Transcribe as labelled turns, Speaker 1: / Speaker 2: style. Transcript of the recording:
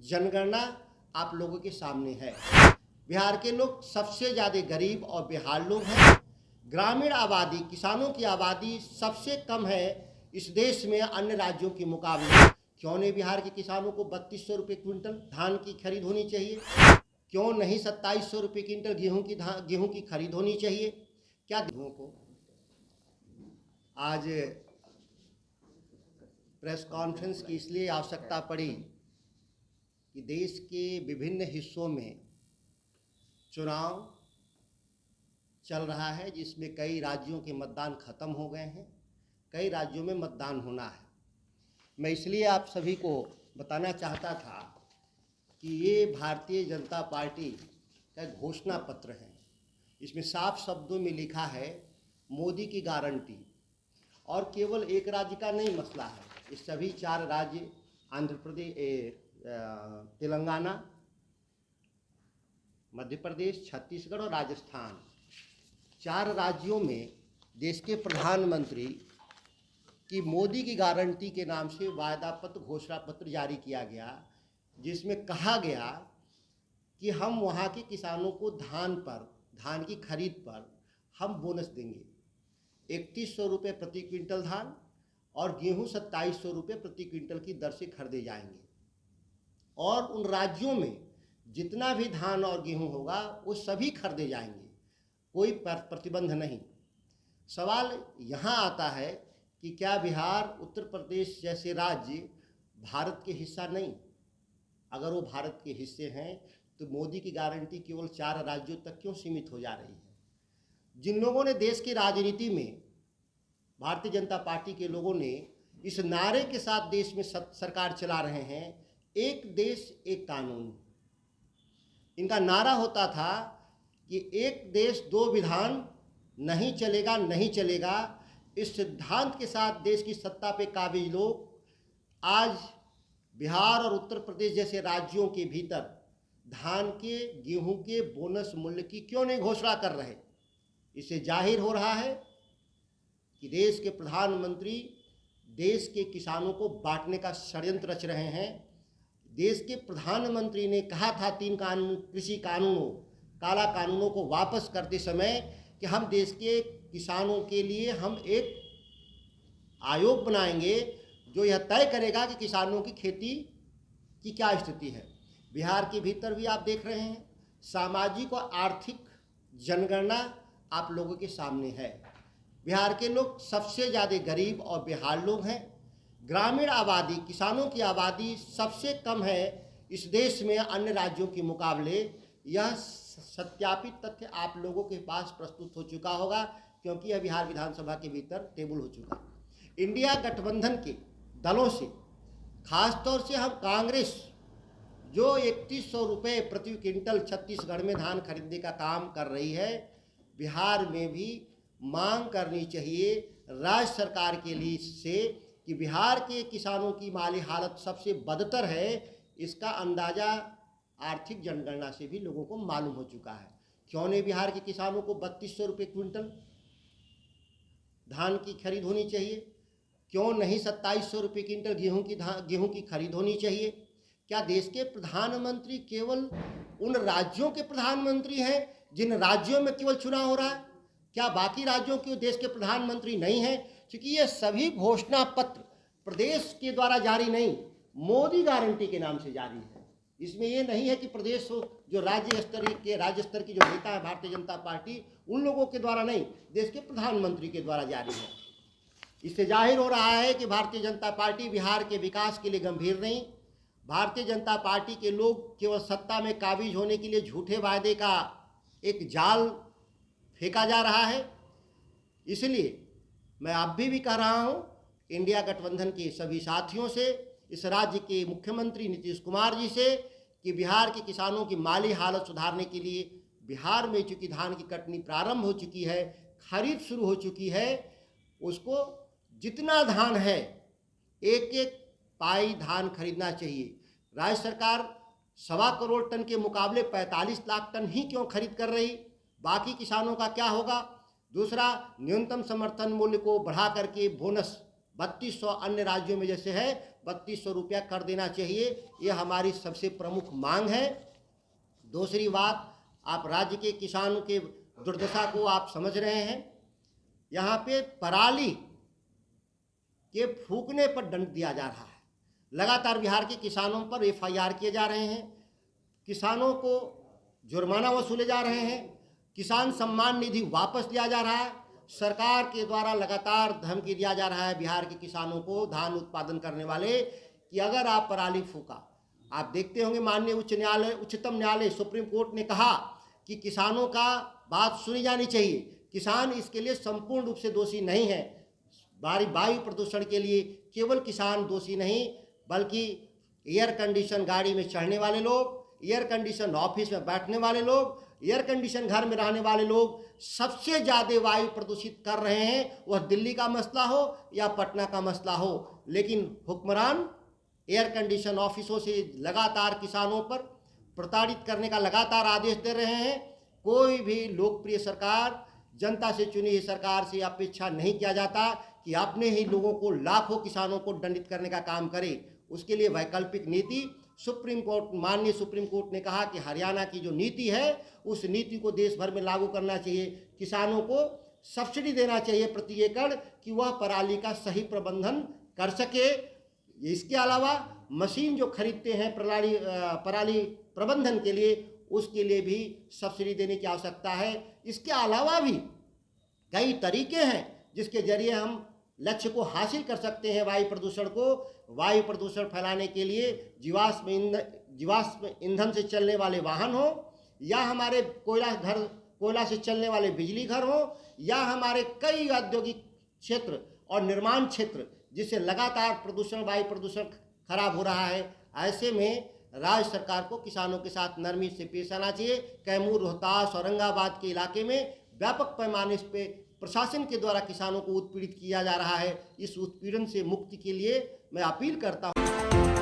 Speaker 1: जनगणना आप लोगों के सामने है। बिहार के लोग सबसे ज़्यादा गरीब और बेहाल लोग हैं। ग्रामीण आबादी, किसानों की आबादी सबसे कम है इस देश में अन्य राज्यों के मुकाबले। क्यों नहीं बिहार के किसानों को 3200 रुपये क्विंटल धान की खरीद होनी चाहिए? क्यों नहीं 2700 रुपये क्विंटल गेहूं की खरीद होनी चाहिए? क्या गेहूं को आज प्रेस कॉन्फ्रेंस की इसलिए आवश्यकता पड़ी कि देश के विभिन्न हिस्सों में चुनाव चल रहा है, जिसमें कई राज्यों के मतदान खत्म हो गए हैं, कई राज्यों में मतदान होना है। मैं इसलिए आप सभी को बताना चाहता था कि ये भारतीय जनता पार्टी का घोषणा पत्र है। इसमें साफ शब्दों में लिखा है मोदी की गारंटी। और केवल एक राज्य का नहीं मसला है, ये सभी 4 राज्य आंध्र प्रदेश, तेलंगाना, मध्य प्रदेश, छत्तीसगढ़ और राजस्थान, 4 राज्यों में देश के प्रधानमंत्री की मोदी की गारंटी के नाम से वायदा पत्र, घोषणा पत्र जारी किया गया, जिसमें कहा गया कि हम वहाँ के किसानों को धान की खरीद पर हम बोनस देंगे। 3100 रुपये प्रति क्विंटल धान और गेहूँ 2700 रुपये प्रति क्विंटल की दर से खरीदे जाएंगे। और उन राज्यों में जितना भी धान और गेहूँ होगा वो सभी खरीदे जाएंगे, कोई प्रतिबंध नहीं। सवाल यहाँ आता है कि क्या बिहार, उत्तर प्रदेश जैसे राज्य भारत के हिस्सा नहीं? अगर वो भारत के हिस्से हैं तो मोदी की गारंटी केवल 4 राज्यों तक क्यों सीमित हो जा रही है? जिन लोगों ने देश की राजनीति में, भारतीय जनता पार्टी के लोगों ने इस नारे के साथ देश में सरकार चला रहे हैं, एक देश एक कानून। इनका नारा होता था कि एक देश 2 विधान, नहीं चलेगा नहीं चलेगा। इस सिद्धांत के साथ देश की सत्ता पे काबिज लोग आज बिहार और उत्तर प्रदेश जैसे राज्यों के भीतर धान के, गेहूं के बोनस मूल्य की क्यों नहीं घोषणा कर रहे? इससे जाहिर हो रहा है कि देश के प्रधानमंत्री देश के किसानों को बांटने का षड्यंत्र रच रहे हैं। देश के प्रधानमंत्री ने कहा था 3 कृषि कानूनों, काला कानूनों को वापस करते समय कि हम देश के किसानों के लिए हम एक आयोग बनाएंगे जो यह तय करेगा कि किसानों की खेती की क्या स्थिति है। बिहार के भीतर भी आप देख रहे हैं सामाजिक और आर्थिक जनगणना आप लोगों के सामने है। बिहार के लोग सबसे ज़्यादा गरीब और बेहाल लोग हैं। ग्रामीण आबादी, किसानों की आबादी सबसे कम है इस देश में अन्य राज्यों के मुकाबले। यह सत्यापित तथ्य आप लोगों के पास प्रस्तुत हो चुका होगा, क्योंकि यह बिहार विधानसभा के भीतर टेबल हो चुका है। इंडिया गठबंधन के दलों से, खासतौर से हम कांग्रेस, जो 3100 रुपये प्रति क्विंटल छत्तीसगढ़ में धान खरीदने का काम कर रही है, बिहार में भी मांग करनी चाहिए राज्य सरकार के लिए से कि बिहार के किसानों की माली हालत सबसे बदतर है। इसका अंदाज़ा आर्थिक जनगणना से भी लोगों को मालूम हो चुका है। क्यों नहीं बिहार के किसानों को 3200 रुपये क्विंटल धान की खरीद होनी चाहिए? क्यों नहीं 2700 रुपये क्विंटल गेहूं की खरीद होनी चाहिए? क्या देश के प्रधानमंत्री केवल उन राज्यों के प्रधानमंत्री हैं जिन राज्यों में केवल चुनाव हो रहा है? क्या बाकी राज्यों के देश के प्रधानमंत्री नहीं हैं? क्योंकि ये सभी घोषणा पत्र प्रदेश के द्वारा जारी नहीं, मोदी गारंटी के नाम से जारी है। इसमें ये नहीं है कि प्रदेश जो राज्य स्तर की जो नेता है भारतीय जनता पार्टी, उन लोगों के द्वारा नहीं, देश के प्रधानमंत्री के द्वारा जारी है। इससे जाहिर हो रहा है कि भारतीय जनता पार्टी बिहार के विकास के लिए गंभीर नहीं। भारतीय जनता पार्टी के लोग केवल सत्ता में काबिज होने के लिए झूठे वायदे का एक जाल फेंका जा रहा है। इसलिए मैं अभी भी कह रहा हूँ इंडिया गठबंधन के सभी साथियों से, इस राज्य के मुख्यमंत्री नीतीश कुमार जी से, कि बिहार के किसानों की माली हालत सुधारने के लिए बिहार में चूँकि धान की कटनी प्रारंभ हो चुकी है, खरीद शुरू हो चुकी है, उसको जितना धान है एक एक पाई धान खरीदना चाहिए। राज्य सरकार 1.25 करोड़ टन के मुकाबले 45 लाख टन ही क्यों खरीद कर रही? बाकी किसानों का क्या होगा? दूसरा, न्यूनतम समर्थन मूल्य को बढ़ा करके बोनस 3200 अन्य राज्यों में जैसे है 3200 रुपया कर देना चाहिए। ये हमारी सबसे प्रमुख मांग है। दूसरी बात, आप राज्य के किसानों के दुर्दशा को आप समझ रहे हैं। यहाँ पे पराली के फूकने पर दंड दिया जा रहा है। लगातार बिहार के किसानों पर FIR किए जा रहे हैं, किसानों को जुर्माना वसूले जा रहे हैं, किसान सम्मान निधि वापस लिया जा रहा है। सरकार के द्वारा लगातार धमकी दिया जा रहा है बिहार के किसानों को, धान उत्पादन करने वाले, कि अगर आप पराली फूका, आप देखते होंगे माननीय उच्चतम न्यायालय सुप्रीम कोर्ट ने कहा कि किसानों का बात सुनी जानी चाहिए। किसान इसके लिए संपूर्ण रूप से दोषी नहीं है। वायु प्रदूषण के लिए केवल किसान दोषी नहीं, बल्कि एयर कंडीशन गाड़ी में चढ़ने वाले लोग, एयर कंडीशन ऑफिस में बैठने वाले लोग, एयर कंडीशन घर में रहने वाले लोग सबसे ज़्यादा वायु प्रदूषित कर रहे हैं। वह दिल्ली का मसला हो या पटना का मसला हो, लेकिन हुक्मरान एयर कंडीशन ऑफिसों से लगातार किसानों पर प्रताड़ित करने का लगातार आदेश दे रहे हैं। कोई भी लोकप्रिय सरकार, जनता से चुनी हुई सरकार से अपेक्षा नहीं किया जाता कि अपने ही लोगों को, लाखों किसानों को दंडित करने का काम करे। उसके लिए वैकल्पिक नीति माननीय सुप्रीम कोर्ट ने कहा कि हरियाणा की जो नीति है उस नीति को देश भर में लागू करना चाहिए। किसानों को सब्सिडी देना चाहिए प्रति एकड़ कि वह पराली का सही प्रबंधन कर सके। इसके अलावा मशीन जो खरीदते हैं पराली प्रबंधन के लिए, उसके लिए भी सब्सिडी देने की आवश्यकता है। इसके अलावा भी कई तरीके हैं जिसके जरिए हम लक्ष्य को हासिल कर सकते हैं। वायु प्रदूषण फैलाने के लिए जीवाश्म ईंधन से चलने वाले वाहन हो, या हमारे कोयला से चलने वाले बिजली घर हो, या हमारे कई औद्योगिक क्षेत्र और निर्माण क्षेत्र जिससे लगातार वायु प्रदूषण खराब हो रहा है। ऐसे में राज्य सरकार को किसानों के साथ नरमी से पेश आना चाहिए। कैमूर, रोहतास, औरंगाबाद के इलाके में व्यापक पैमाने पे प्रशासन के द्वारा किसानों को उत्पीड़ित किया जा रहा है। इस उत्पीड़न से मुक्ति के लिए मैं अपील करता हूँ।